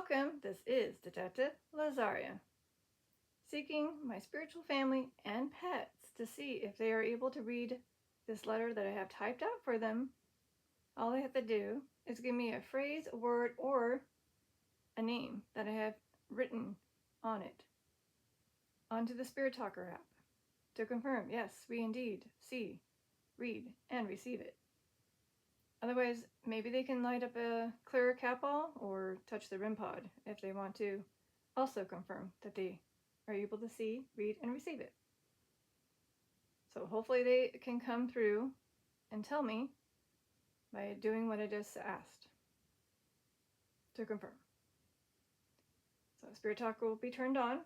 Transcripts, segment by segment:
Welcome, this is Detective Lazaria, seeking my spiritual family and pets to see if they are able to read this letter that I have typed out for them. All they have to do is give me a phrase, a word, or a name that I have written on it onto the Spirit Talker app to confirm, yes, we indeed see, read, and receive it. Otherwise, maybe they can light up a clear cat ball or touch the REM pod if they want to also confirm that they are able to see, read, and receive it. So hopefully they can come through and tell me by doing what I just asked to confirm. So Spirit Talker will be turned on.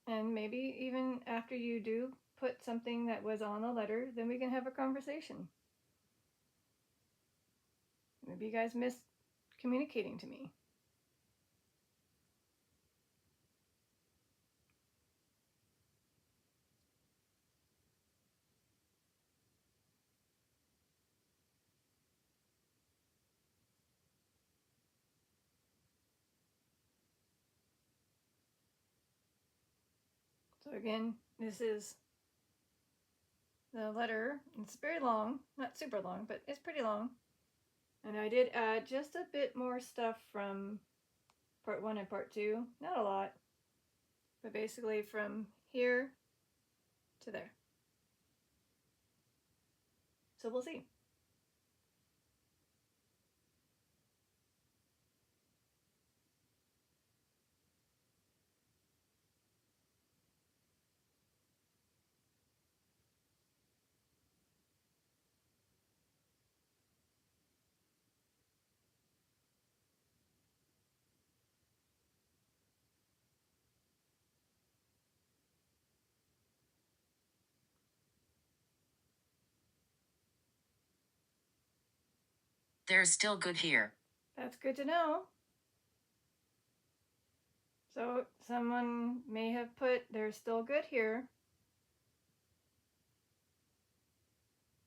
And maybe even after you do put something that was on the letter, then we can have a conversation. Maybe you guys missed communicating to me. So again, this is the letter. It's very long, not super long, but it's pretty long. And I did add just a bit more stuff from part 1 and part 2. Not a lot, but basically from here to there. So we'll see. There's still good here. That's good to know. So someone may have put, there's still good here.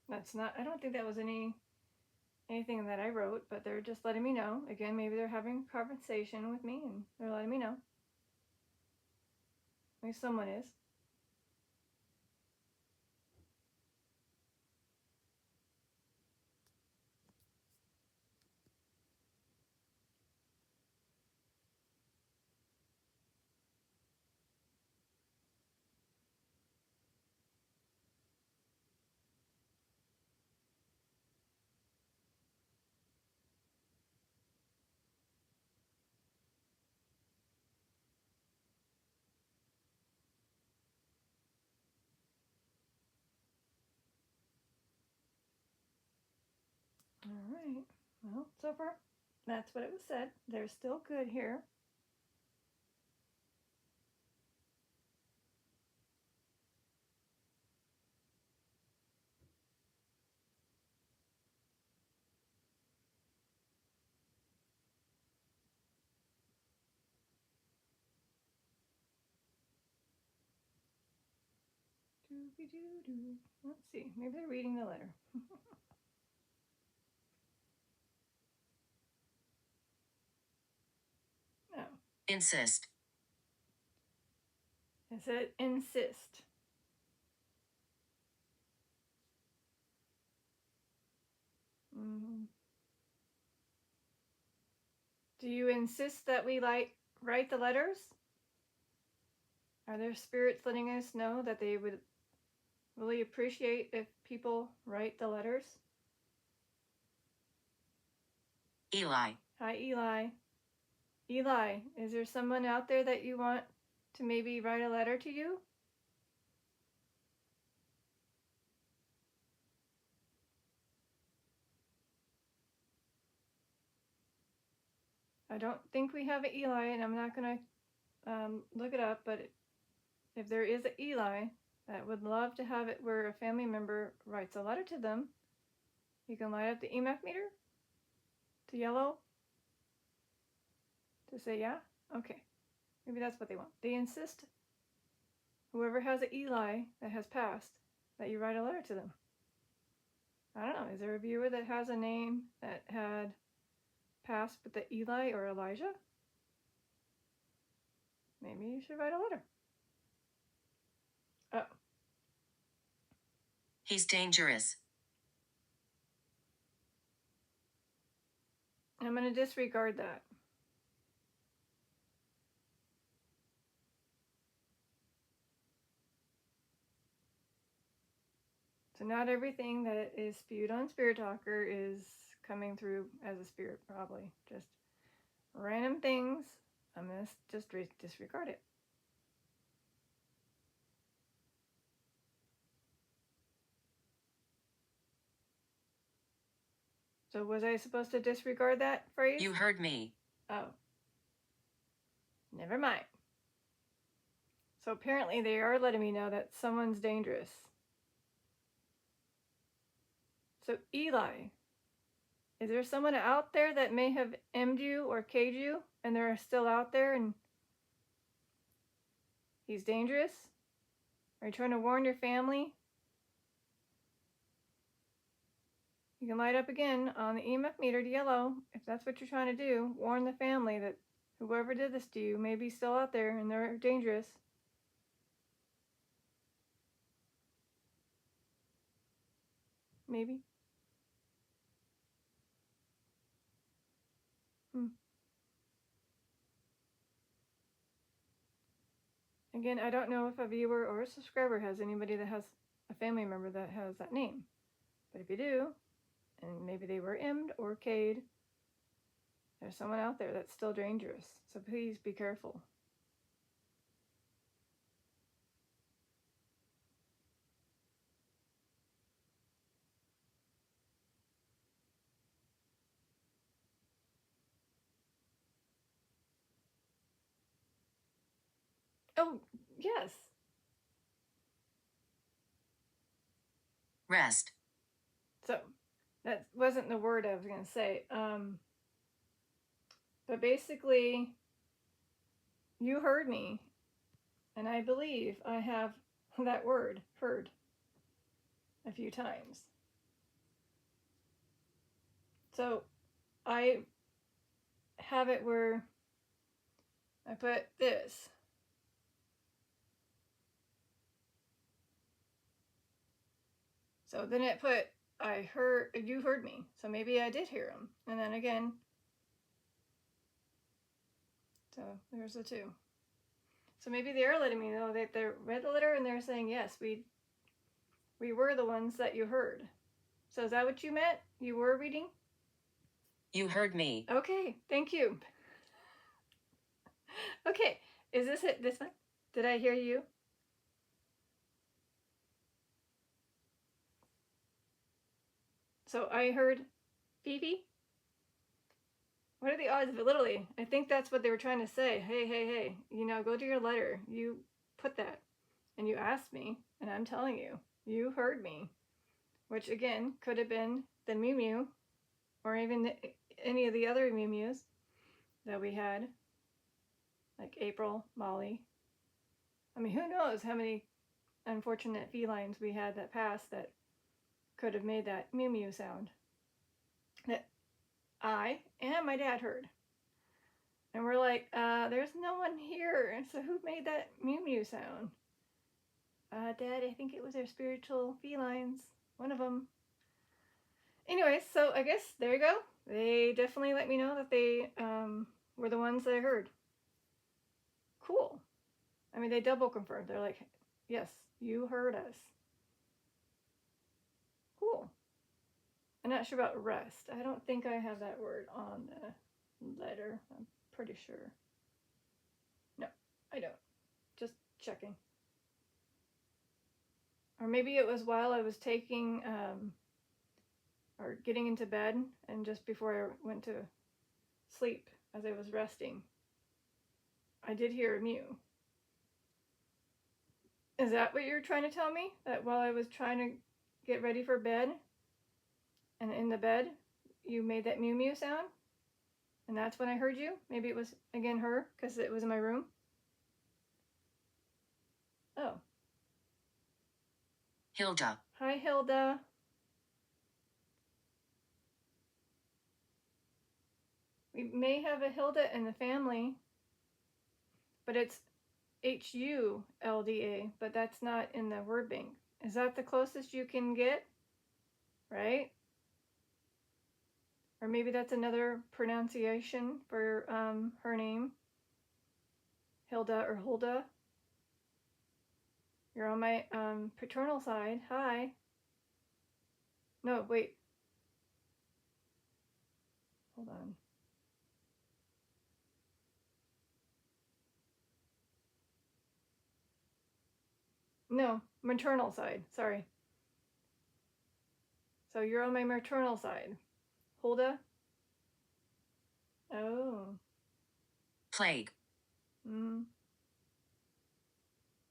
That's not, I don't think that was anything that I wrote, but they're just letting me know. Again, maybe they're having a conversation with me and they're letting me know. At least someone is. All right. Well, so far, that's what it was said. They're still good here. Doo-be-doo-doo. Let's see. Maybe they're reading the letter. No. Insist. It said insist. Mm-hmm. Do you insist that we write the letters? Are there spirits letting us know that they would really appreciate if people write the letters? Eli. Hi, Eli. Eli, is there someone out there that you want to maybe write a letter to you? I don't think we have an Eli, and I'm not going to look it up, but if there is an Eli that would love to have it where a family member writes a letter to them, you can light up the EMF meter to yellow to say yeah? Okay. Maybe that's what they want. They insist, whoever has an Eli that has passed, that you write a letter to them. I don't know. Is there a viewer that has a name that had passed with the Eli or Elijah? Maybe you should write a letter. Oh. He's dangerous. I'm going to disregard that. So not everything that is spewed on Spirit Talker is coming through as a spirit, probably. Just random things. I'm going to just disregard it. So was I supposed to disregard that phrase? You heard me. Oh. Never mind. So apparently they are letting me know that someone's dangerous. So Eli, is there someone out there that may have M'd you or K'd you and they're still out there and he's dangerous? Are you trying to warn your family? You can light up again on the EMF meter to yellow if that's what you're trying to do. Warn the family that whoever did this to you may be still out there and they're dangerous. Maybe. Again, I don't know if a viewer or a subscriber has anybody that has a family member that has that name. But if you do, and maybe they were M'd or K'd, there's someone out there that's still dangerous. So please be careful. Oh, yes. Rest. So that wasn't the word I was going to say. But basically, you heard me. And I believe I have that word, heard, a few times. So I have it where I put this. So then it put, you heard me. So maybe I did hear him. And then again. So there's the two. So maybe they are letting me know that they read the letter and they're saying, yes, we were the ones that you heard. So is that what you meant? You were reading? You heard me. Okay, thank you. Okay, is this it? This one? Did I hear you? So I heard Fifi. What are the odds of it? Literally, I think that's what they were trying to say. Hey, go to your letter. You put that. And you asked me, and I'm telling you, you heard me. Which, again, could have been the Mew Mew, or even any of the other Mew Mews that we had. Like April, Molly. I mean, who knows how many unfortunate felines we had that passed that could have made that Mew Mew sound. That I and my dad heard. And we're like, there's no one here. And so who made that Mew Mew sound? Dad, I think it was our spiritual felines. One of them. Anyways, so I guess there you go. They definitely let me know that they were the ones that I heard. Cool. I mean, they double confirmed. They're like, yes, you heard us. Cool. I'm not sure about rest. I don't think I have that word on the letter. I'm pretty sure. No, I don't. Just checking. Or maybe it was while I was taking or getting into bed and just before I went to sleep as I was resting. I did hear a mew. Is that what you're trying to tell me? That while I was trying to get ready for bed and in the bed, you made that mew mew sound? And that's when I heard you? Maybe it was, again, her, because it was in my room? Oh. Hilda. Hi, Hilda. We may have a Hilda in the family, but it's Hulda, but that's not in the word bank. Is that the closest you can get? Right? Or maybe that's another pronunciation for her name, Hilda or Hulda. You're on my paternal side. Hi. No, wait. Hold on. No, maternal side. Sorry. So you're on my maternal side. Hulda? Oh. Plague.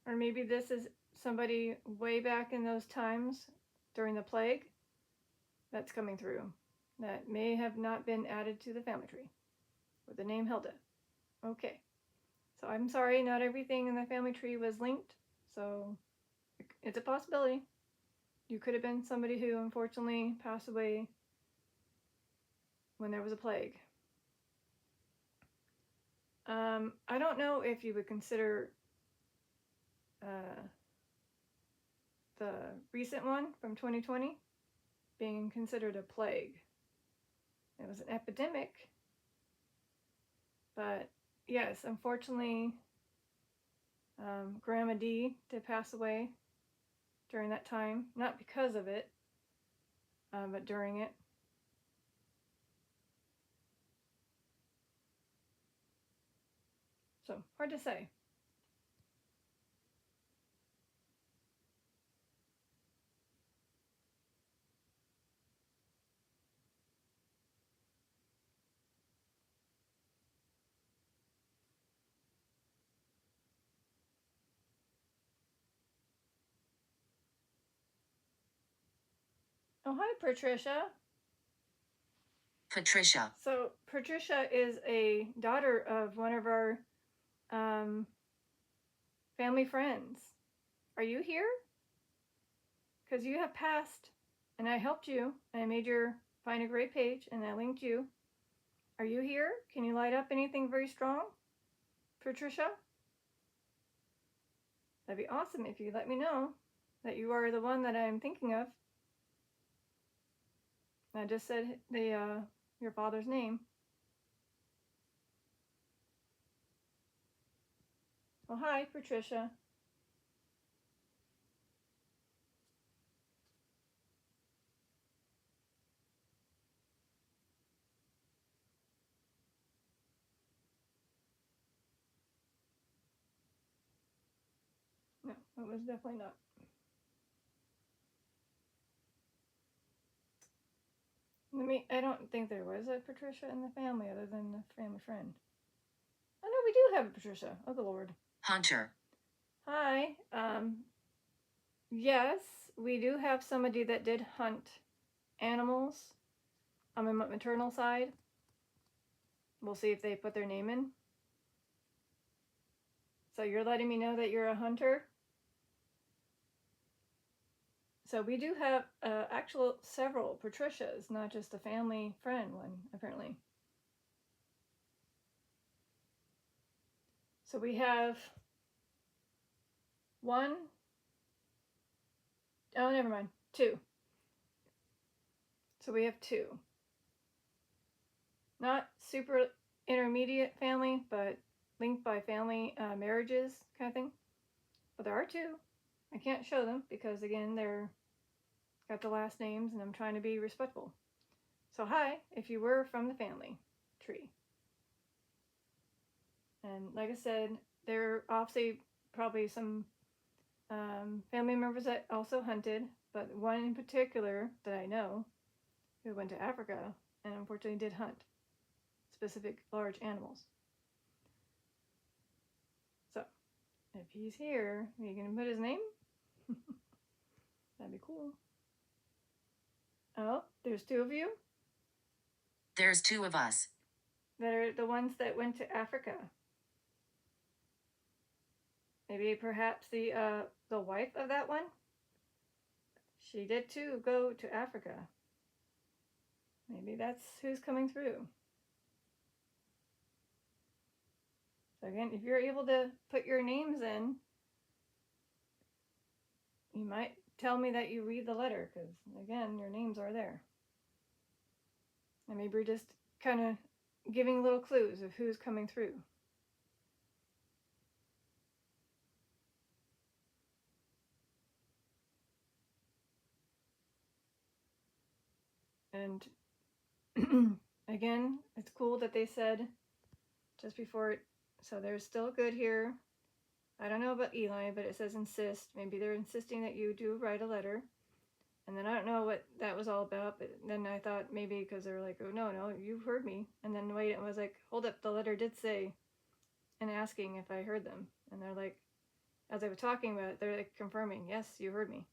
Or maybe this is somebody way back in those times during the plague that's coming through that may have not been added to the family tree with the name Hilda. Okay. So I'm sorry, not everything in the family tree was linked. So it's a possibility. You could have been somebody who unfortunately passed away when there was a plague. I don't know if you would consider the recent one from 2020 being considered a plague. It was an epidemic, but yes, unfortunately, Grandma D did pass away during that time, not because of it, but during it. So, hard to say. Oh, hi, Patricia. Patricia. So, Patricia is a daughter of one of our family friends. Are you here? Because you have passed, and I helped you, and I made your Find a Great page, and I linked you. Are you here? Can you light up anything very strong, Patricia? That'd be awesome if you let me know that you are the one that I'm thinking of. I just said your father's name. Oh, hi, Patricia. No, it was definitely not. I don't think there was a Patricia in the family other than the family friend. Oh, no, we do have a Patricia. Oh, the Lord. Hunter. Hi. Yes, we do have somebody that did hunt animals on my maternal side. We'll see if they put their name in. So you're letting me know that you're a hunter? So we do have several Patricias, not just a family friend one, apparently. So we have one. Oh, never mind. Two. So we have two. Not super intermediate family, but linked by family marriages kind of thing. But there are two. I can't show them because, again, they're got the last names and I'm trying to be respectful. So hi, if you were from the family tree. And like I said, there are obviously probably some family members that also hunted, but one in particular that I know who went to Africa and unfortunately did hunt specific large animals. So if he's here, are you gonna put his name? That'd be cool. Oh, there's two of you? There's two of us. That are the ones that went to Africa. Maybe perhaps the wife of that one? She did too go to Africa. Maybe that's who's coming through. So again, if you're able to put your names in, you might tell me that you read the letter, because again, your names are there. And maybe we're just kind of giving little clues of who's coming through. And again, it's cool that they said just before it, so there's still good here. I don't know about Eli, but it says insist. Maybe they're insisting that you do write a letter. And then I don't know what that was all about, but then I thought maybe because they were like, oh, no, you've heard me. And then wait, it was like, hold up, the letter did say, and asking if I heard them. And they're like, as I was talking about it, they're like confirming, yes, you heard me.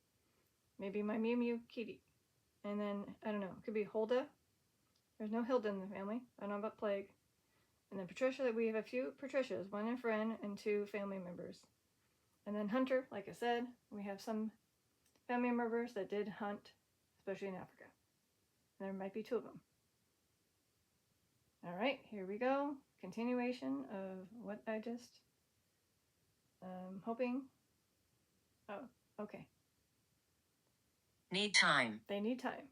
Maybe my Mew Mew Kitty. And then, I don't know, it could be Hulda. There's no Hilda in the family. I don't know about Plague. And then Patricia, we have a few Patricias, one a friend and two family members. And then Hunter, like I said, we have some family members that did hunt, especially in Africa. And there might be two of them. All right, here we go. Continuation of what I just hoping. Oh, okay. Need time. They need time.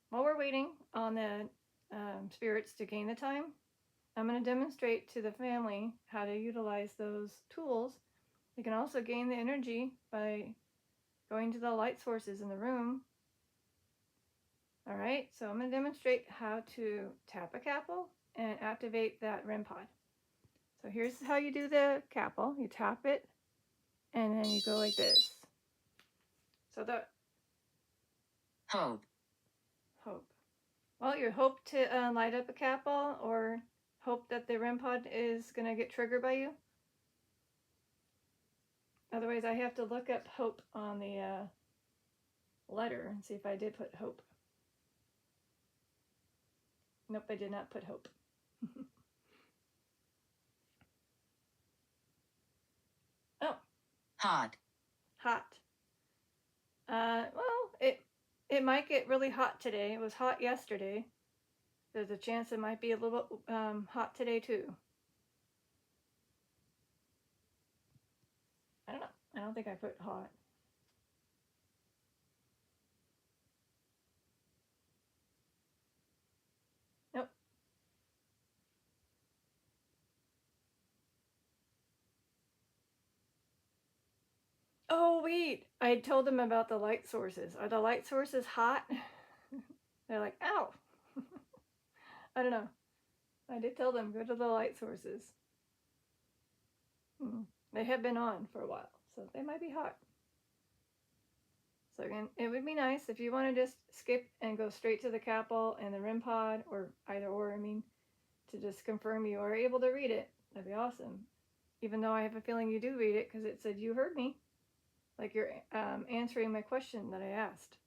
While we're waiting on the spirits to gain the time, I'm going to demonstrate to the family how to utilize those tools. You can also gain the energy by going to the light sources in the room. All right, so I'm going to demonstrate how to tap a capel and activate that REM pod. So here's how you do the capel. You tap it, and then you go like this. So the Hope. Well, you hope to light up a capel, or hope that the REM pod is going to get triggered by you. Otherwise, I have to look up hope on the letter and see if I did put hope. Nope, I did not put hope. Oh. Hot. Well, it might get really hot today. It was hot yesterday. There's a chance it might be a little hot today too. I don't know. I don't think I put hot. Nope. Oh, wait. I told them about the light sources. Are the light sources hot? They're like, ow. I don't know. I did tell them, go to the light sources. They have been on for a while, so they might be hot. So again, it would be nice if you want to just skip and go straight to the capel and the REM pod, or either or, to just confirm you are able to read it. That'd be awesome. Even though I have a feeling you do read it, because it said you heard me. Like you're answering my question that I asked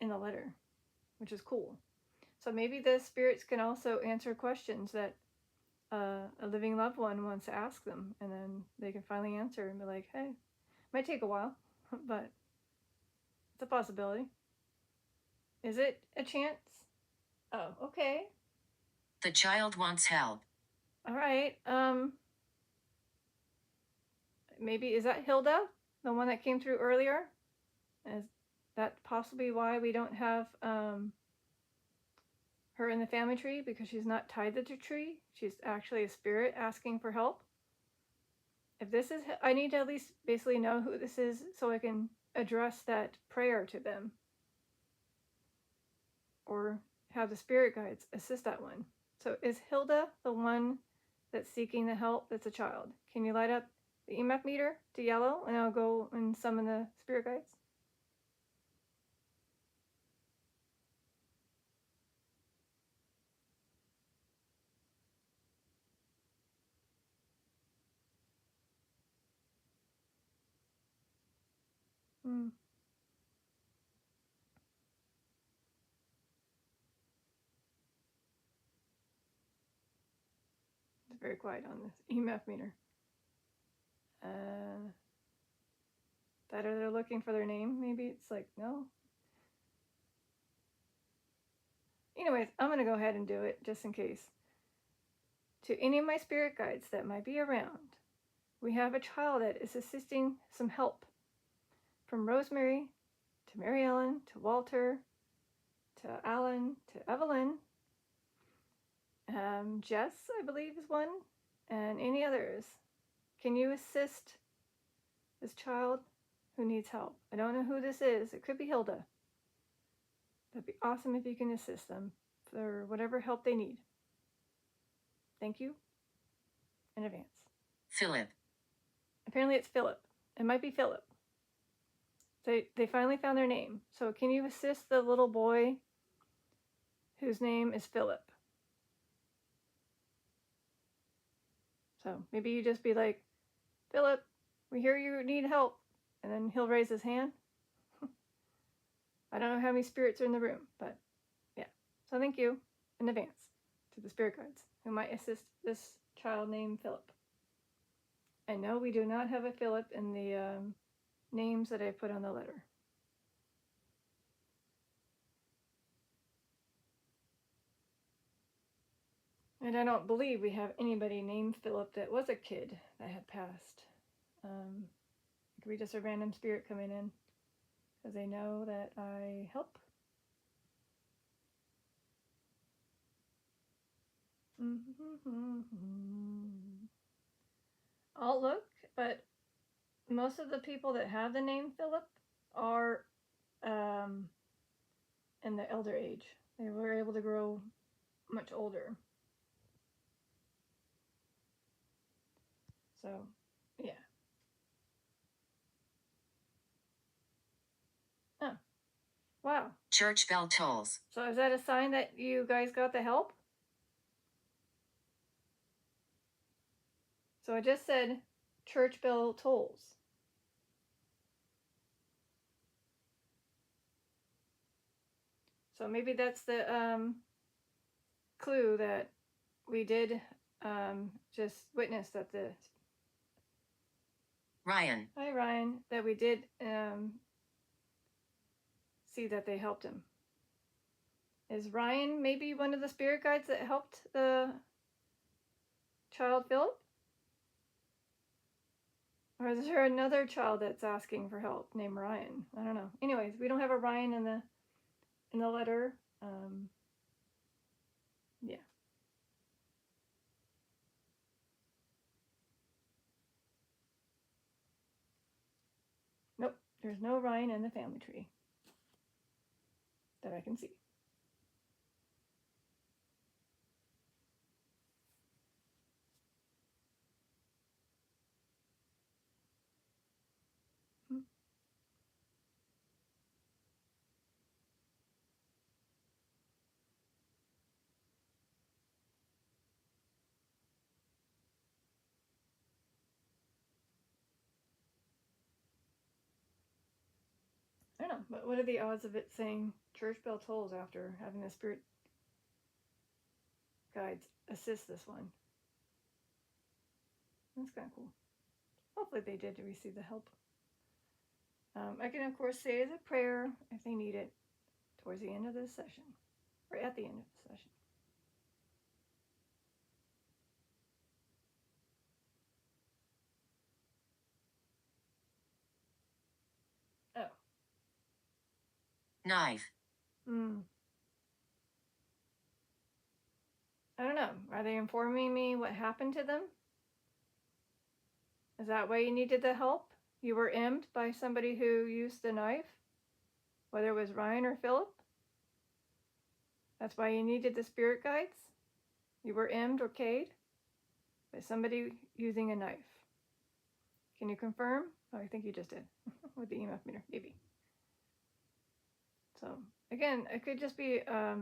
in the letter, which is cool. So maybe the spirits can also answer questions that a living loved one wants to ask them, and then they can finally answer and be like, hey, might take a while, but it's a possibility. Is it a chance? Oh, okay. The child wants help. All right. Maybe, is that Hilda? The one that came through earlier? Is that possibly why we don't have her in the family tree? Because she's not tied to the tree? She's actually a spirit asking for help? If this is, I need to at least basically know who this is so I can address that prayer to them. Or have the spirit guides assist that one. So is Hilda the one that's seeking the help that's a child? Can you light up the EMF meter to yellow, and I'll go and summon the spirit guides? It's very quiet on this EMF meter. That or they're looking for their name. Maybe it's like, no. Anyways, I'm going to go ahead and do it just in case. to any of my spirit guides that might be around. We have a child that is assisting some help. From Rosemary to Mary Ellen to Walter to Alan to Evelyn. Jess, I believe, is one, and any others. Can you assist this child who needs help? I don't know who this is. It could be Hilda. That'd be awesome if you can assist them for whatever help they need. Thank you in advance. Philip. Apparently it's Philip. It might be Philip. They finally found their name. So can you assist the little boy whose name is Philip? So maybe you just be like, Philip, we hear you need help. And then he'll raise his hand. I don't know how many spirits are in the room, but yeah. So thank you in advance to the spirit guides who might assist this child named Philip. And no, we do not have a Philip in the names that I put on the letter. And I don't believe we have anybody named Philip that was a kid that had passed. It could be just a random spirit coming in because they know that I help. I'll look, but most of the people that have the name Philip are in the elder age. They were able to grow much older. So, yeah. Oh, wow. Church bell tolls. So is that a sign that you guys got the help? So I just said church bell tolls. So maybe that's the clue that we did just witness that the... Ryan. Hi, Ryan. That we did see that they helped him. Is Ryan maybe one of the spirit guides that helped the child Philip? Or is there another child that's asking for help named Ryan? I don't know. Anyways, we don't have a Ryan in the letter. Yeah. Nope, there's no Ryan in the family tree that I can see. I don't know, but what are the odds of it saying church bell tolls after having the spirit guides assist this one? That's kind of cool. Hopefully they did receive the help. I can, of course, say as a prayer if they need it towards the end of this session, or at the end of the session. Oh. Knife. I don't know. Are they informing me what happened to them? Is that why you needed the help? You were emmed by somebody who used the knife? Whether it was Ryan or Philip? That's why you needed the spirit guides? You were emmed or K'd by somebody using a knife. Can you confirm? Oh, I think you just did with the EMF meter, maybe. So again, it could just be a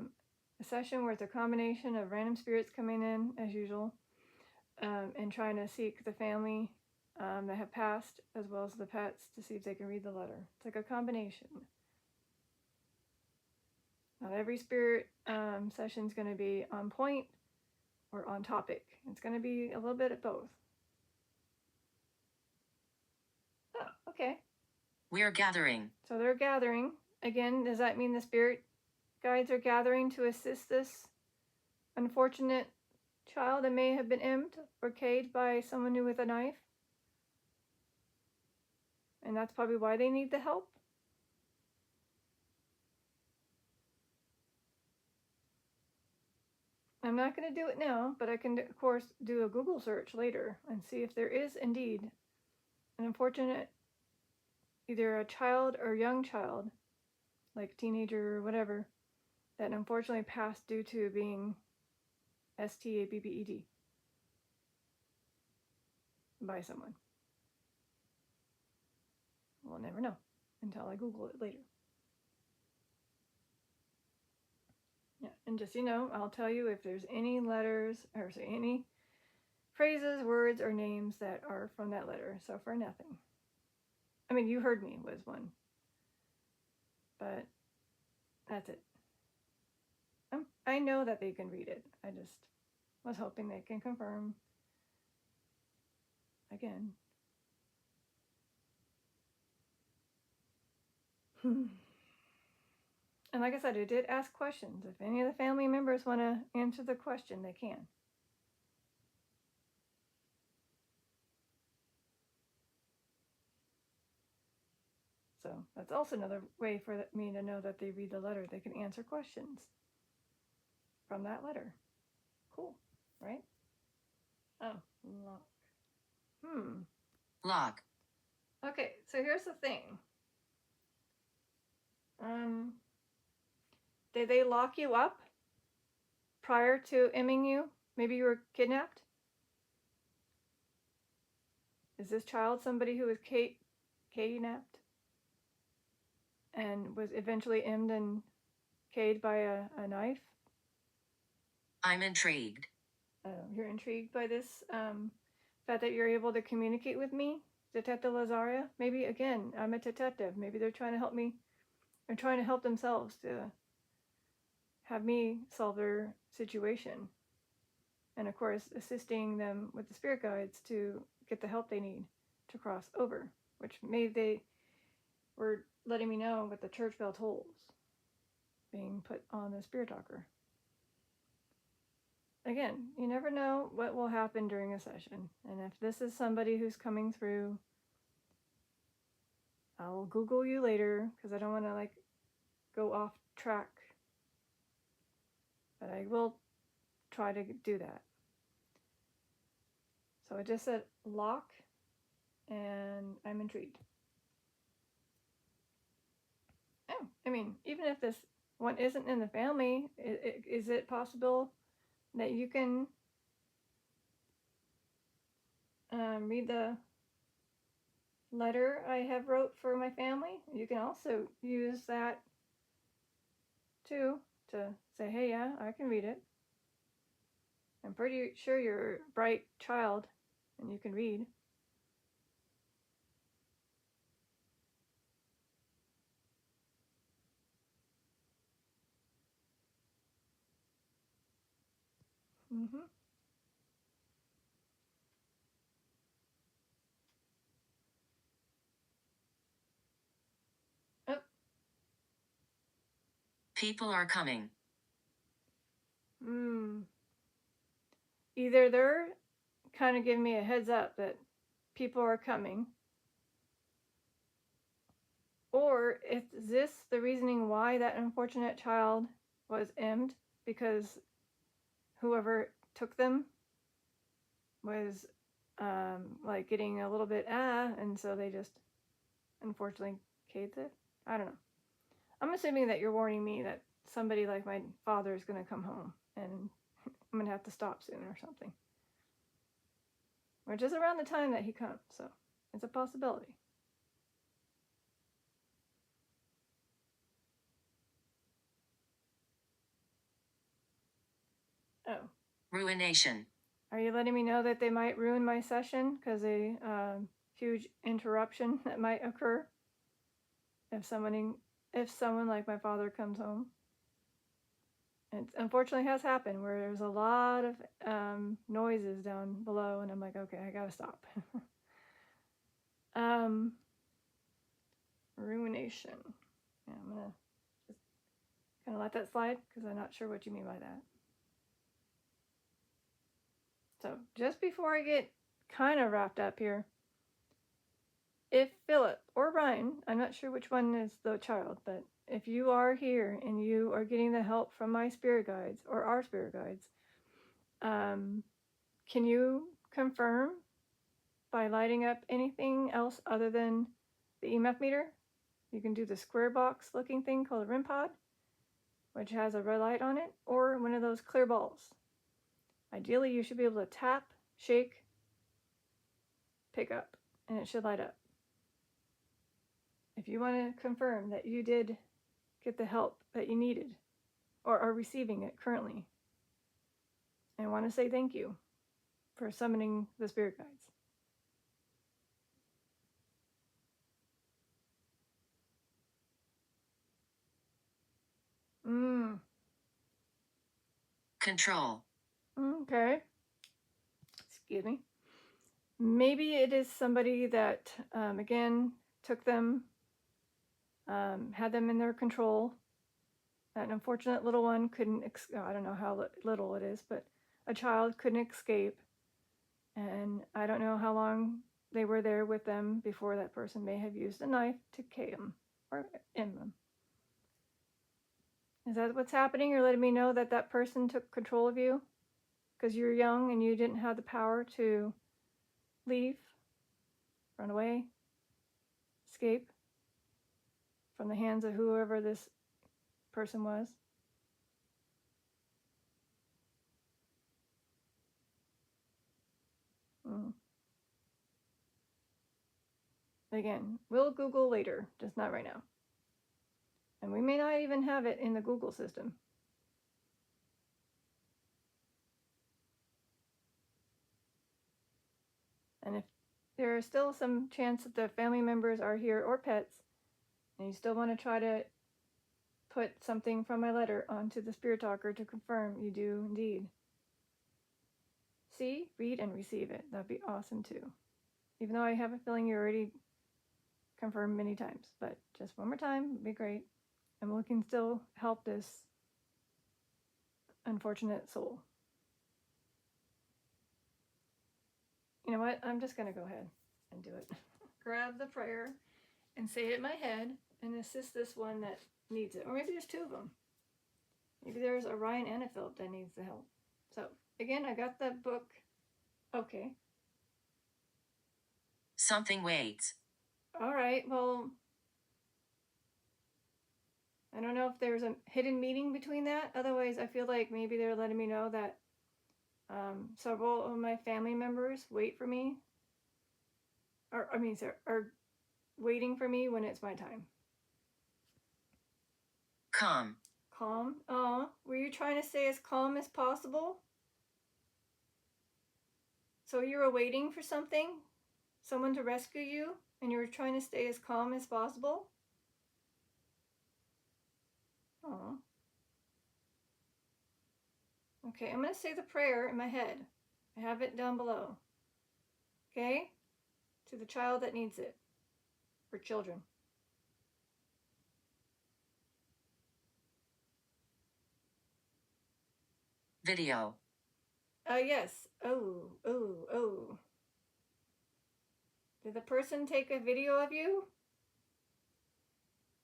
session where it's a combination of random spirits coming in as usual and trying to seek the family that have passed as well as the pets to see if they can read the letter. It's like a combination. Not every spirit session is going to be on point or on topic. It's going to be a little bit of both. Oh, okay. We're gathering. So they're gathering. Again, does that mean the spirit guides are gathering to assist this unfortunate child that may have been emmed or k'd by someone with a knife. And that's probably why they need the help. I'm not going to do it now, but I can, of course, do a Google search later and see if there is indeed an unfortunate, either a child or young child, like teenager or whatever, that unfortunately passed due to being STABBED by someone. We'll never know until I Google it later. Yeah, and just, I'll tell you if there's any letters, or say any phrases, words, or names that are from that letter. So far, nothing. I mean, You Heard Me was one. But that's it. I know that they can read it. I just was hoping they can confirm again. And like I said, I did ask questions. If any of the family members want to answer the question, they can. So that's also another way for me to know that they read the letter. They can answer questions from that letter. Cool, right? Oh, lock. Lock. Okay, so here's the thing. Did they lock you up prior to emming you? Maybe you were kidnapped? Is this child somebody who was kidnapped and was eventually emmed and k'd by a knife? I'm intrigued. You're intrigued by this fact that you're able to communicate with me, Detective Lazaria? Maybe, again, I'm a detective. Maybe they're trying to help me. They're trying to help themselves to have me solve their situation. And of course, assisting them with the spirit guides to get the help they need to cross over, which maybe they were letting me know with the church bell tolls being put on the spirit talker. Again, you never know what will happen during a session. And if this is somebody who's coming through, I'll Google you later because I don't want to go off track. But I will try to do that. So I just said lock, and I'm intrigued. Oh, I mean, even if this one isn't in the family, is it possible that you can read the letter I have wrote for my family? You can also use that too to say, hey, yeah, I can read it. I'm pretty sure you're a bright child and you can read. Mm-hmm. Oh. People are coming. Either they're kind of giving me a heads up that people are coming, or is this the reasoning why that unfortunate child was emmed? Because whoever took them was getting a little bit and so they just unfortunately k'd it. I don't know. I'm assuming that you're warning me that somebody like my father is going to come home and I'm going to have to stop soon or something. Which is around the time that he comes, so it's a possibility. Oh. Ruination. Are you letting me know that they might ruin my session because a huge interruption that might occur if someone like my father comes home? It unfortunately has happened where there's a lot of noises down below, and I'm like, okay, I gotta stop. Ruination. Yeah, I'm gonna just kind of let that slide because I'm not sure what you mean by that. So just before I get kind of wrapped up here, if Philip or Ryan, I'm not sure which one is the child, but if you are here and you are getting the help from my spirit guides or our spirit guides, can you confirm by lighting up anything else other than the EMF meter? You can do the square box looking thing called a REM pod, which has a red light on it, or one of those clear balls. Ideally, you should be able to tap, shake, pick up, and it should light up. If you want to confirm that you did get the help that you needed or are receiving it currently, and want to say thank you for summoning the spirit guides. Control. Okay. Excuse me. Maybe it is somebody that, again, took them, had them in their control. That unfortunate little one couldn't, I don't know how little it is, but a child couldn't escape. And I don't know how long they were there with them before that person may have used a knife to kill them or end them. Is that what's happening? You're letting me know that that person took control of you because you're young and you didn't have the power to leave, run away, escape from the hands of whoever this person was. Again, we'll Google later, just not right now. And we may not even have it in the Google system. And if there is still some chance that the family members are here or pets, and you still want to try to put something from my letter onto the Spirit Talker to confirm you do indeed. See, read, and receive it. That'd be awesome too. Even though I have a feeling you already confirmed many times, but just one more time would be great. And we can still help this unfortunate soul. You know what? I'm just going to go ahead and do it. Grab the prayer and say it in my head and assist this one that needs it. Or maybe there's two of them. Maybe there's a Ryan and a Philip that needs the help. So, again, I got the book. Okay. Something waits. All right. Well, I don't know if there's a hidden meaning between that. Otherwise, I feel like maybe they're letting me know that several of my family members wait for me. Are waiting for me when it's my time. Calm. Calm? Were you trying to stay as calm as possible? So you were waiting for something? Someone to rescue you? And you were trying to stay as calm as possible? Oh. Okay, I'm going to say the prayer in my head. I have it down below. Okay? To the child that needs it. For children. Video. Yes. Oh. Did the person take a video of you?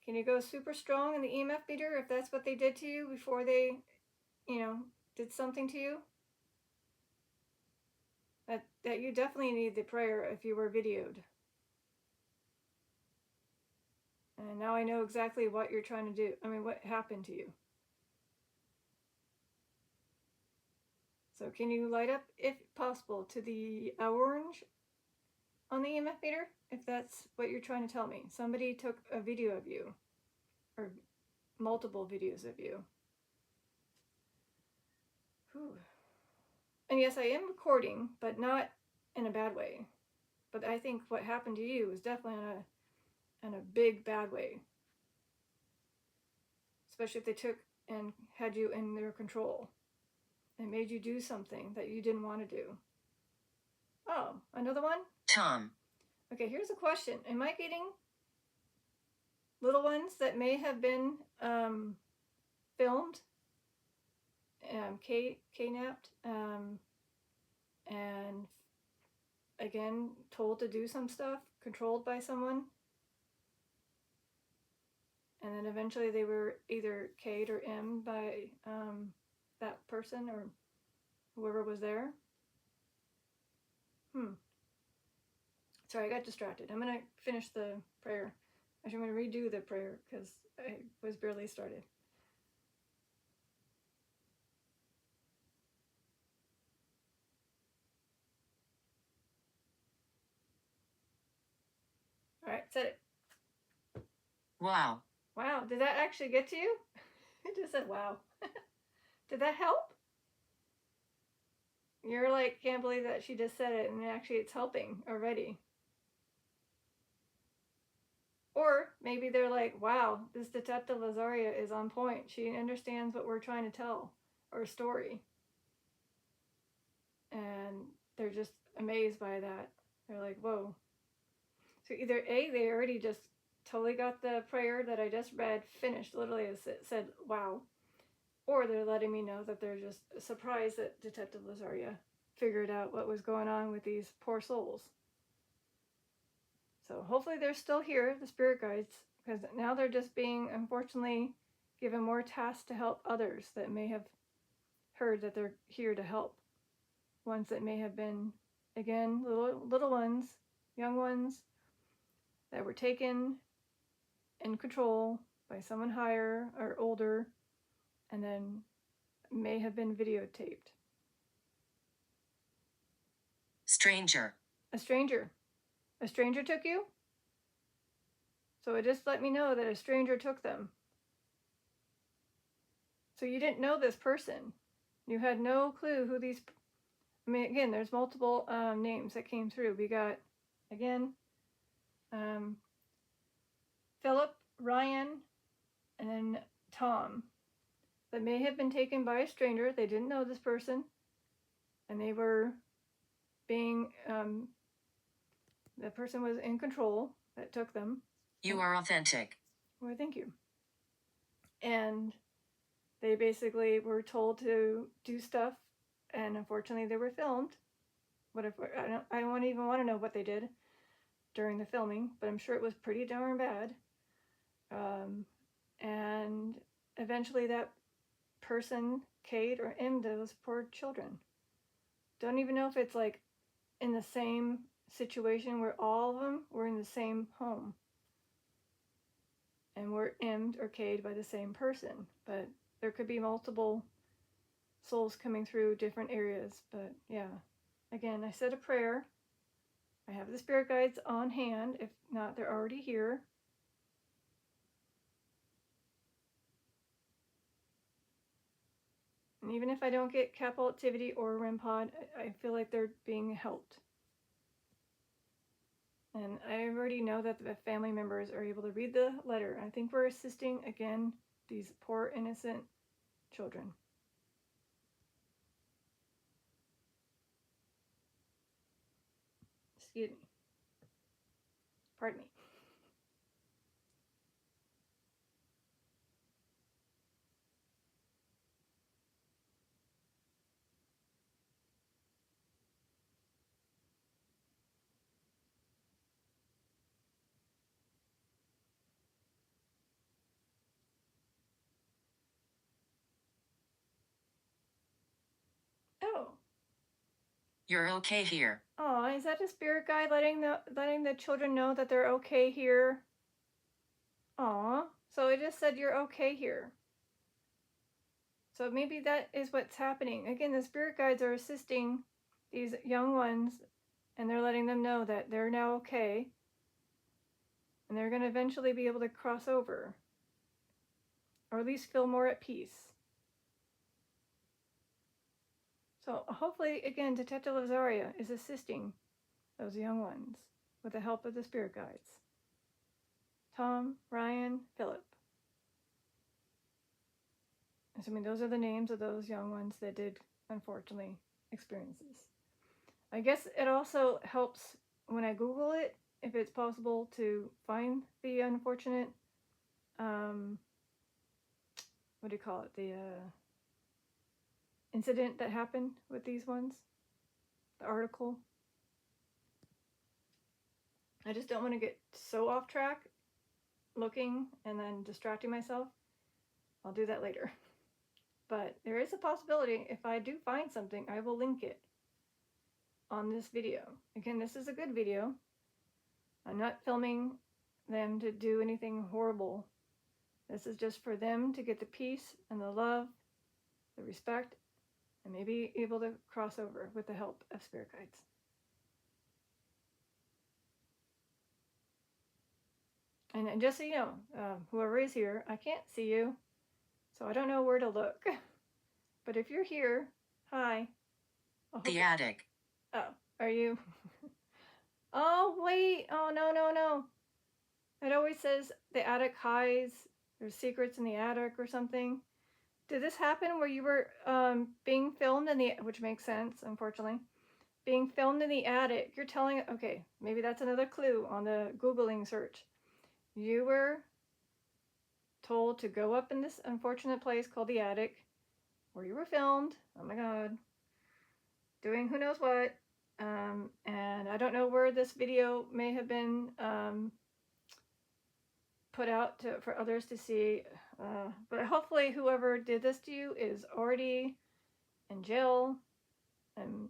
Can you go super strong in the EMF meter if that's what they did to you before they, did something to you? That you definitely need the prayer if you were videoed. And now I know exactly what you're trying to do. What happened to you. So can you light up, if possible, to the orange on the EMF meter? If that's what you're trying to tell me. Somebody took a video of you. Or multiple videos of you. Whew. And yes, I am recording, but not in a bad way. But I think what happened to you was definitely in a big bad way. Especially if they took and had you in their control. And made you do something that you didn't want to do. Oh, another one? Tom. Okay, here's a question. Am I getting little ones that may have been filmed, kidnapped, and again told to do some stuff, controlled by someone. And then eventually they were either K'd or M'd by that person or whoever was there. Sorry, I got distracted. I'm going to finish the prayer. Actually, I'm going to redo the prayer because I was barely started. All right, said it. Wow. Wow, did that actually get to you? It just said wow. Did that help? You're like, can't believe that she just said it, and actually it's helping already. Or maybe they're like, wow, this Detective Lazaria is on point. She understands what we're trying to tell, our story. And they're just amazed by that. They're like, whoa. So either A, they already just totally got the prayer that I just read finished, literally as it said, wow. Or they're letting me know that they're just surprised that Detective Lazaria figured out what was going on with these poor souls. So hopefully they're still here, the spirit guides, because now they're just being, unfortunately, given more tasks to help others that may have heard that they're here to help. Ones that may have been, again, little ones, young ones, that were taken in control by someone higher or older, and then may have been videotaped. Stranger. A stranger. A stranger took you? So it just let me know that a stranger took them. So you didn't know this person. You had no clue who these... I mean, again, there's multiple names that came through. We got, again, Philip, Ryan, and then Tom. That may have been taken by a stranger. They didn't know this person. And they were being... the person was in control that took them. You are authentic. Well, thank you. And they basically were told to do stuff, and unfortunately they were filmed. What if I don't even want to know what they did during the filming, but I'm sure it was pretty darn bad. And eventually that person, Kate or M'd those poor children. Don't even know if it's like in the same situation where all of them were in the same home and were M'd or K'd by the same person, but there could be multiple souls coming through different areas. But yeah, again, I said a prayer. I have the spirit guides on hand. If not, they're already here. And even if I don't get capital activity or REM pod, I feel like they're being helped. And I already know that the family members are able to read the letter. I think we're assisting, again, these poor innocent children. Excuse me. Pardon me. Oh. You're okay here. Oh, is that a spirit guide letting the children know that they're okay here? Aw, so it just said you're okay here. So maybe that is what's happening. Again, the spirit guides are assisting these young ones, and they're letting them know that they're now okay, and they're going to eventually be able to cross over, or at least feel more at peace. So hopefully, again, Detective Lazaria is assisting those young ones with the help of the spirit guides. Tom, Ryan, Philip. Assuming those are the names of those young ones that did, unfortunately, experience this. I guess it also helps when I Google it, if it's possible to find the unfortunate, what do you call it, the incident that happened with these ones. the article. I just don't want to get so off track looking and then distracting myself. I'll do that later. But there is a possibility if I do find something, I will link it on this video. Again, this is a good video. I'm not filming them to do anything horrible. This is just for them to get the peace and the love, the respect, and maybe able to cross over with the help of spirit guides. And just so you know, whoever is here, I can't see you, so I don't know where to look. But if you're here, hi. The attic. Oh, are you? Oh, wait. Oh, no, no, no. It always says the attic hides. There's secrets in the attic or something. Did this happen where you were being filmed in the, which makes sense, unfortunately, being filmed in the attic? You're telling, okay, maybe that's another clue on the Googling search. You were told to go up in this unfortunate place called the attic where you were filmed. Oh my God. Doing who knows what. And I don't know where this video may have been put out for others to see. But hopefully whoever did this to you is already in jail. And,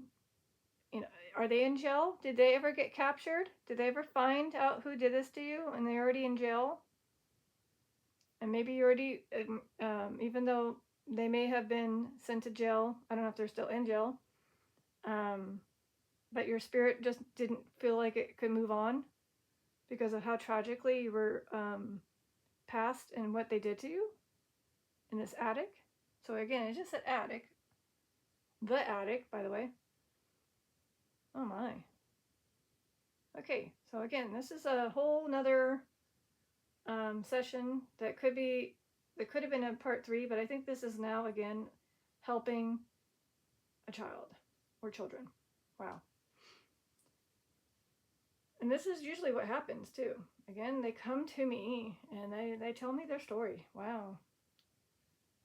you know, are they in jail? Did they ever get captured? Did they ever find out who did this to you and they're already in jail? And maybe you already, even though they may have been sent to jail, I don't know if they're still in jail, but your spirit just didn't feel like it could move on because of how tragically you were passed and what they did to you in this attic. So again, it just said attic. The attic, by the way. Oh my. Okay, so again, this is a whole nother session that could have been a part 3, but I think this is now again helping a child or children. Wow. And this is usually what happens too. Again, they come to me and they tell me their story. Wow.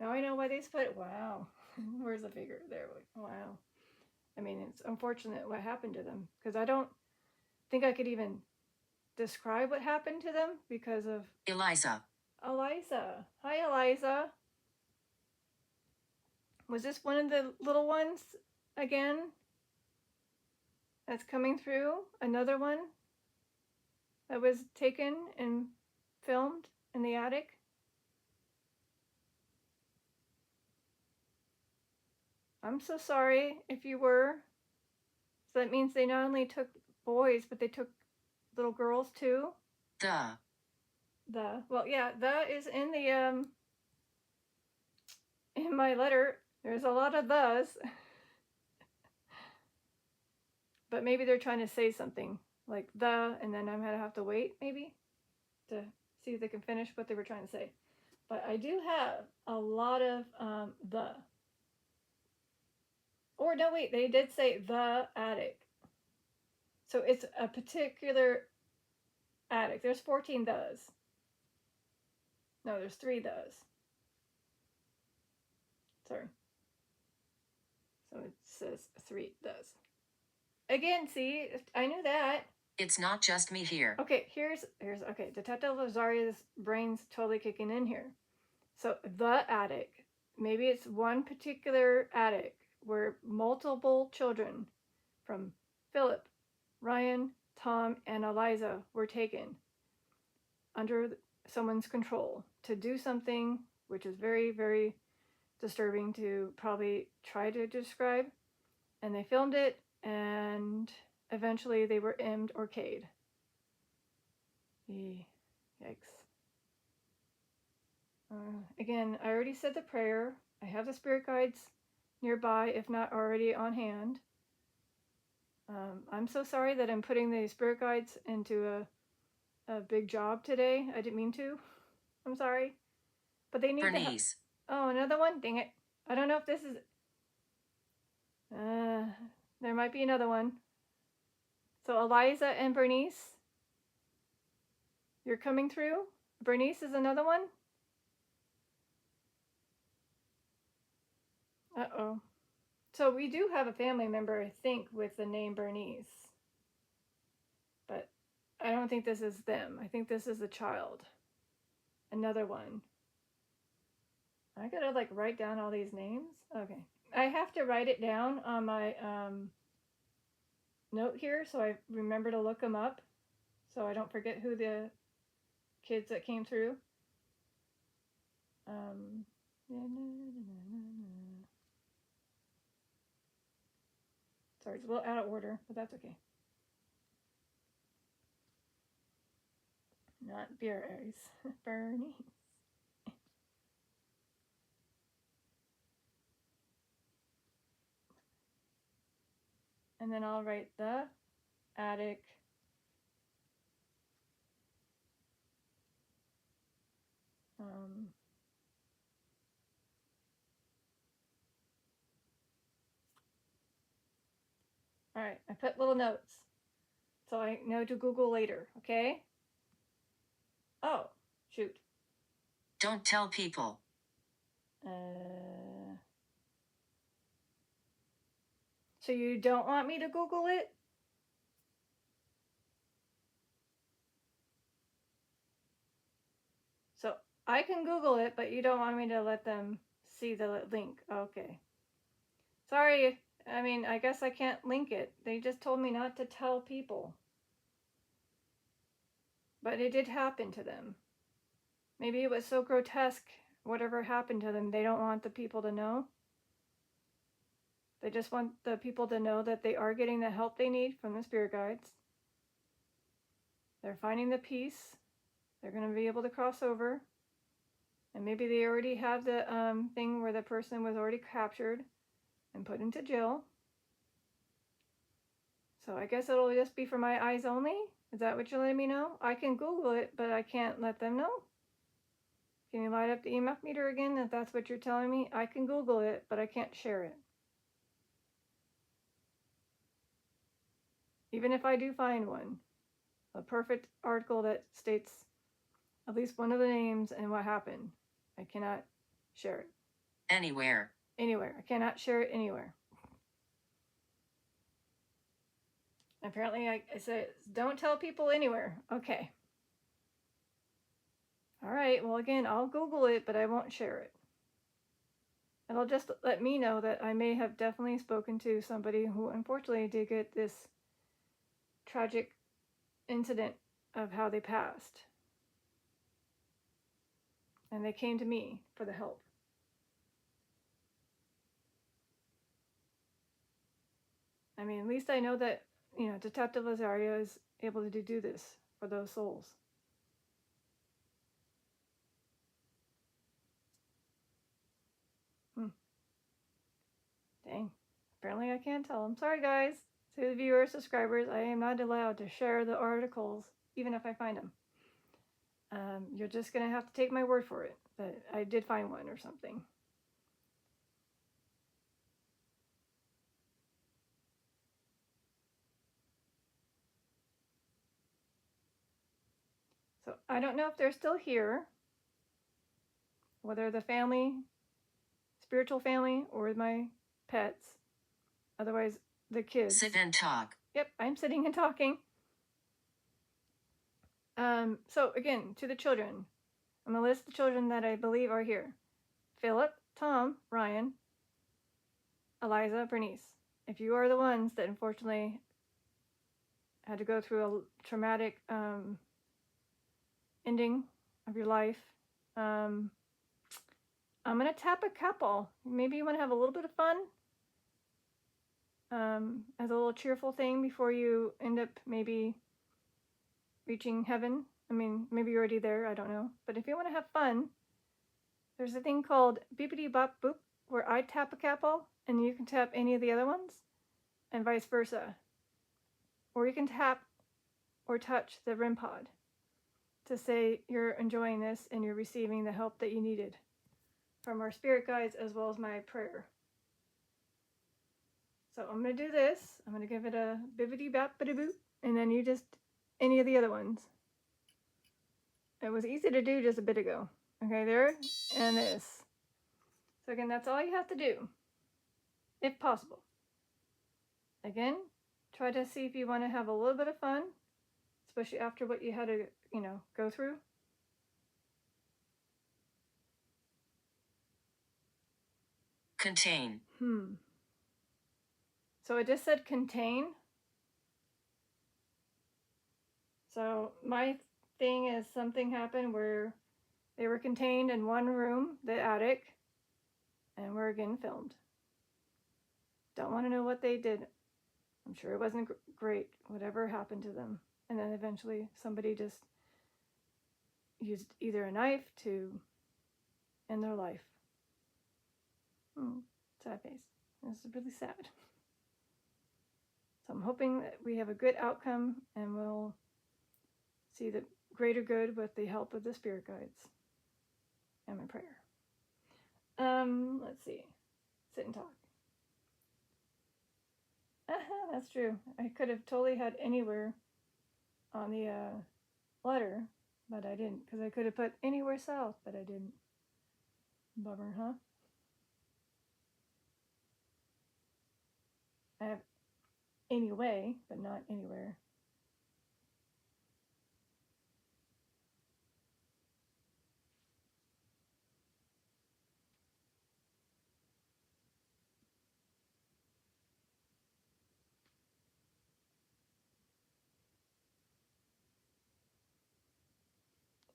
Now I know why they put it. Wow. Where's the figure? There. Wow. I mean, it's unfortunate what happened to them because I don't think I could even describe what happened to them because of Eliza. Eliza. Hi, Eliza. Was this one of the little ones again that's coming through? Another one that was taken and filmed in the attic? I'm so sorry if you were. So that means they not only took boys, but they took little girls too? Well, yeah, the is in the, in my letter. There's a lot of thes. But maybe they're trying to say something like and then I'm gonna have to wait maybe to see if they can finish what they were trying to say. But I do have a lot of the. Or no, wait, they did say the attic. So it's a particular attic. There's 14 thes. No, there's 3 thes. Sorry. So it says 3 thes. Again, see, I knew that. It's not just me here. Okay, here's okay, Detective Lazaria's brain's totally kicking in here. So the attic. Maybe it's one particular attic where multiple children from Philip, Ryan, Tom, and Eliza were taken under someone's control to do something which is very, very disturbing to probably try to describe. And they filmed it, and eventually they were emmed or K'd. Yikes. Again, I already said the prayer. I have the spirit guides nearby, if not already on hand. I'm so sorry that I'm putting the spirit guides into a big job today. I didn't mean to. I'm sorry. But they need Bernice. Oh, another one? Dang it. I don't know if this is... there might be another one. So Eliza and Bernice, you're coming through? Bernice is another one? Uh-oh. So we do have a family member, I think, with the name Bernice. But I don't think this is them. I think this is a child. Another one. I gotta like write down all these names? Okay. I have to write it down on my note here so I remember to look them up so I don't forget who the kids that came through. Sorry, it's a little out of order, but that's okay. Not Bernice. Bernice. And then I'll write the attic all right, I put little notes so I know to Google later, okay? Oh, shoot. Don't tell people. So you don't want me to Google it? So I can Google it, but you don't want me to let them see the link. Okay. Sorry. I mean, I guess I can't link it. They just told me not to tell people. But it did happen to them. Maybe it was so grotesque, whatever happened to them, they don't want the people to know. They just want the people to know that they are getting the help they need from the spirit guides. They're finding the peace. They're going to be able to cross over. And maybe they already have the thing where the person was already captured and put into jail. So I guess it'll just be for my eyes only? Is that what you're letting me know? I can Google it, but I can't let them know? Can you light up the EMF meter again if that's what you're telling me? I can Google it, but I can't share it. Even if I do find one, a perfect article that states at least one of the names and what happened, I cannot share it. Anywhere. Anywhere. I cannot share it anywhere. Apparently I said, don't tell people anywhere. Okay. All right. Well, again, I'll Google it, but I won't share it. It'll just let me know that I may have definitely spoken to somebody who unfortunately did get this tragic incident of how they passed. And they came to me for the help. I mean, at least I know that, Detective Lazaria is able to do this for those souls. Dang. Apparently I can't tell. I'm sorry, guys. To the viewers, subscribers, I am not allowed to share the articles, even if I find them. You're just going to have to take my word for it that I did find one or something. So I don't know if they're still here, whether the family, spiritual family, or my pets. Otherwise, the kids. Sit and talk. Yep, I'm sitting and talking. So again, to the children. I'm going to list the children that I believe are here. Philip, Tom, Ryan, Eliza, Bernice. If you are the ones that unfortunately had to go through a traumatic ending of your life, I'm going to tap a couple. Maybe you want to have a little bit of fun as a little cheerful thing before you end up maybe reaching heaven. I mean, maybe you're already there, I don't know. But if you want to have fun, there's a thing called Beepity Bop Boop, where I tap a couple and you can tap any of the other ones, and vice versa. Or you can tap or touch the REM pod to say you're enjoying this and you're receiving the help that you needed from our spirit guides as well as my prayer. So I'm going to do this. I'm going to give it a bibbity bap biddy boop, and then you just any of the other ones. It was easy to do just a bit ago. Okay, there and this. So again, that's all you have to do. if possible. Again, try to see if you want to have a little bit of fun, especially after what you had to, go through. Contain. So it just said contain. So my thing is something happened where they were contained in one room, the attic, and were again filmed. Don't want to know what they did. I'm sure it wasn't great, whatever happened to them. And then eventually somebody just used either a knife to end their life. Sad face. This is really sad. So I'm hoping that we have a good outcome and we'll see the greater good with the help of the spirit guides. And my prayer. Let's see. Sit and talk. That's true. I could have totally had anywhere on the letter, but I didn't, because I could have put anywhere south, but I didn't. Bummer, huh? I have anyway, but not anywhere.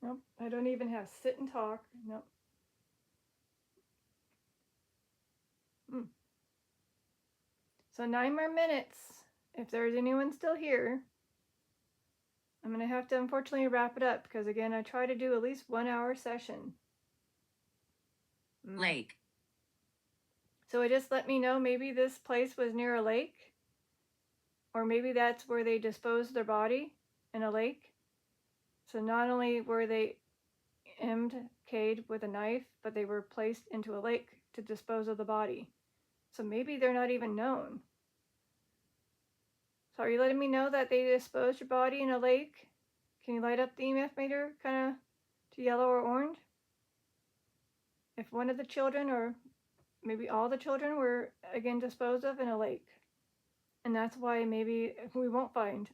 Nope, I don't even have sit and talk. Nope. So 9 more minutes. If there's anyone still here, I'm going to have to unfortunately wrap it up because, again, I try to do at least 1 hour session. Lake. So it just let me know maybe this place was near a lake, or maybe that's where they disposed their body, in a lake. So not only were they MK'd with a knife, but they were placed into a lake to dispose of the body. So maybe they're not even known. So are you letting me know that they disposed your body in a lake? Can you light up the EMF meter kind of to yellow or orange? If one of the children, or maybe all the children, were again disposed of in a lake. And that's why maybe we won't find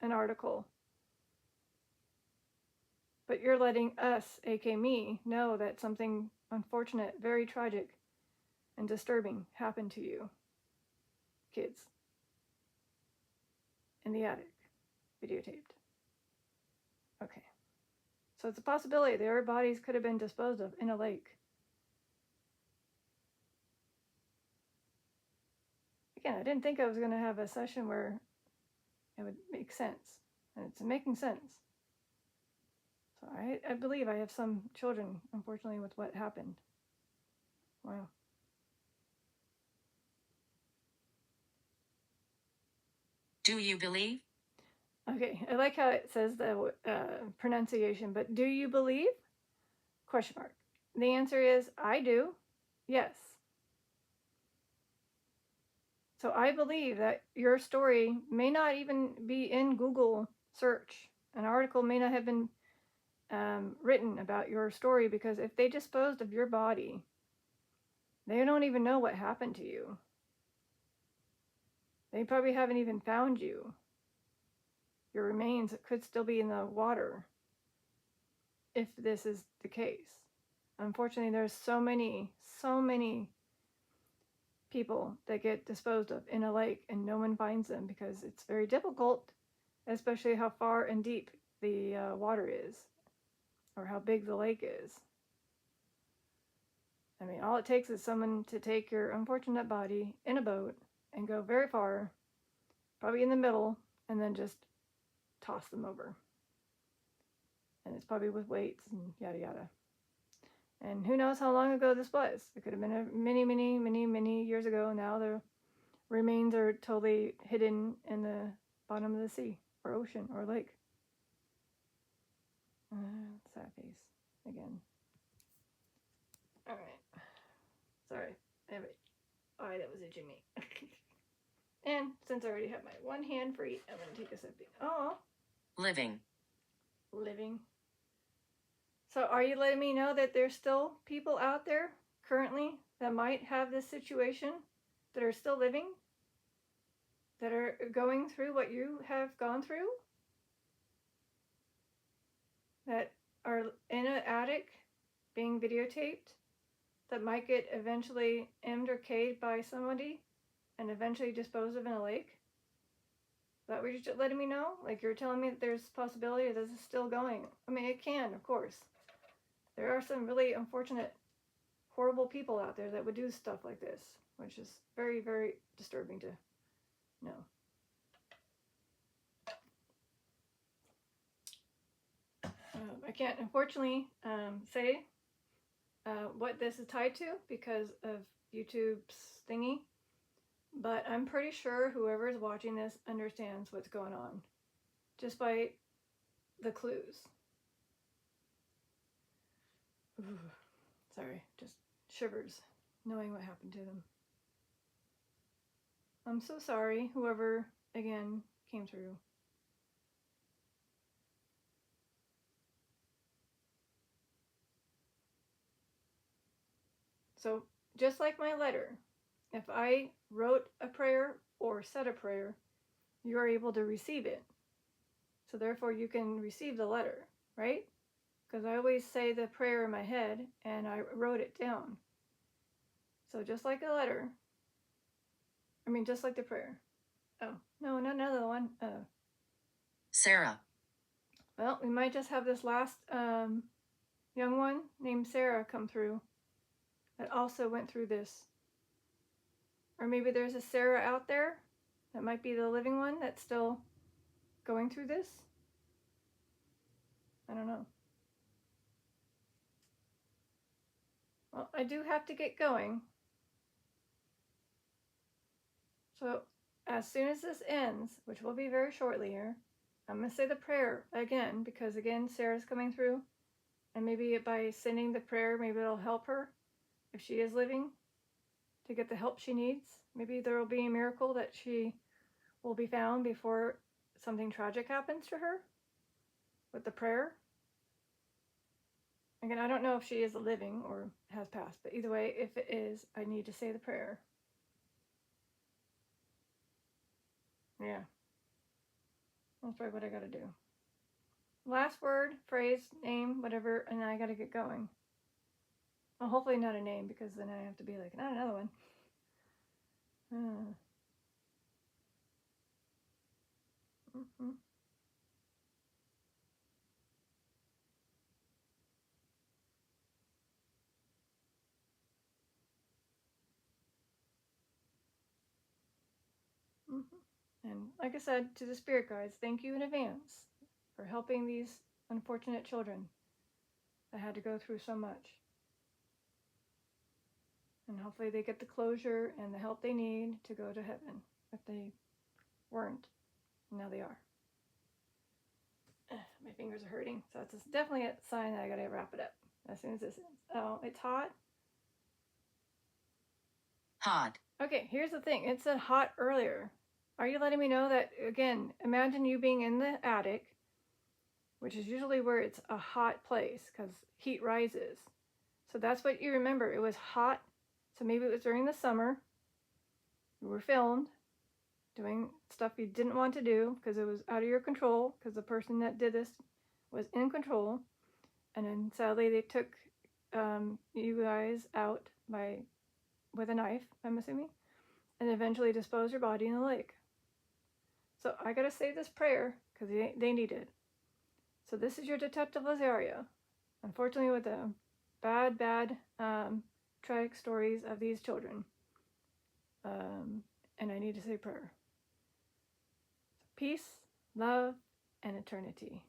an article. But you're letting us, aka me, know that something unfortunate, very tragic, and disturbing happened to you, kids, in the attic, videotaped. Okay. So it's a possibility their bodies could have been disposed of in a lake. Again, I didn't think I was going to have a session where it would make sense. And it's making sense. So I believe I have some children, unfortunately, with what happened. Wow. Do you believe? Okay, I like how it says the pronunciation, but do you believe? Question mark. The answer is I do. Yes. So I believe that your story may not even be in Google search. An article may not have been written about your story, because if they disposed of your body, they don't even know what happened to you. They probably haven't even found you. Your remains could still be in the water if this is the case. Unfortunately, there's so many people that get disposed of in a lake and no one finds them because it's very difficult, especially how far and deep the water is, or how big the lake is. I mean, all it takes is someone to take your unfortunate body in a boat and go very far, probably in the middle, and then just toss them over. And it's probably with weights and yada yada. And who knows how long ago this was. It could have been many years ago. Now the remains are totally hidden in the bottom of the sea or ocean or lake. Sad face again. All right. Sorry. Alright, that was itching me. And since I already have my one hand free, I'm going to take a sip. Oh. Living. So are you letting me know that there's still people out there currently that might have this situation? that are still living, that are going through what you have gone through, that are in an attic being videotaped, that might get eventually emmed or K'd by somebody and eventually disposed of in a lake? Is that what you're letting me know? Like, you're telling me that there's a possibility that this is still going. I mean, it can, of course. There are some really unfortunate, horrible people out there that would do stuff like this, which is very, very disturbing to know. I can't, unfortunately, say what this is tied to because of YouTube's thingy, but I'm pretty sure whoever is watching this understands what's going on just by the clues. Ooh, sorry, just shivers knowing what happened to them. I'm so sorry, whoever, again, came through. So, just like my letter, if I wrote a prayer or said a prayer, you are able to receive it. So therefore you can receive the letter, right? Because I always say the prayer in my head and I wrote it down. So just like a letter, just like the prayer. Oh, no, not another one. Sarah. Well, we might just have this last young one named Sarah come through that also went through this. Or maybe there's a Sarah out there that might be the living one that's still going through this. I don't know. Well, I do have to get going. So as soon as this ends, which will be very shortly here, I'm going to say the prayer again, because again, Sarah's coming through. And maybe by sending the prayer, maybe it'll help her, if she is living, to get the help she needs. Maybe there will be a miracle that she will be found before something tragic happens to her with the prayer. Again, I don't know if she is living or has passed, but either way, if it is, I need to say the prayer. Yeah. That's probably what I gotta do. Last word, phrase, name, whatever, and then I gotta get going. Well, hopefully not a name, because then I have to be like, not another one. Mm-hmm. Mm-hmm. And like I said to the spirit guides, thank you in advance for helping these unfortunate children that had to go through so much. And hopefully they get the closure and the help they need to go to heaven if they weren't. Now they are. My fingers are hurting, so it's definitely a sign that I gotta wrap it up as soon as this ends. Oh, it's hot. Hot. Okay, here's the thing. It said hot earlier. Are you letting me know that, again, imagine you being in the attic, which is usually where it's a hot place because heat rises. So that's what you remember. It was hot. So maybe it was during the summer. You were filmed doing stuff you didn't want to do because it was out of your control, because the person that did this was in control. And then sadly they took you guys out with a knife, I'm assuming, and eventually disposed your body in the lake. So I gotta say this prayer because they need it. So this is your Detective Lazaria. Unfortunately, with the bad, tragic stories of these children. And I need to say prayer. Peace, love, and eternity.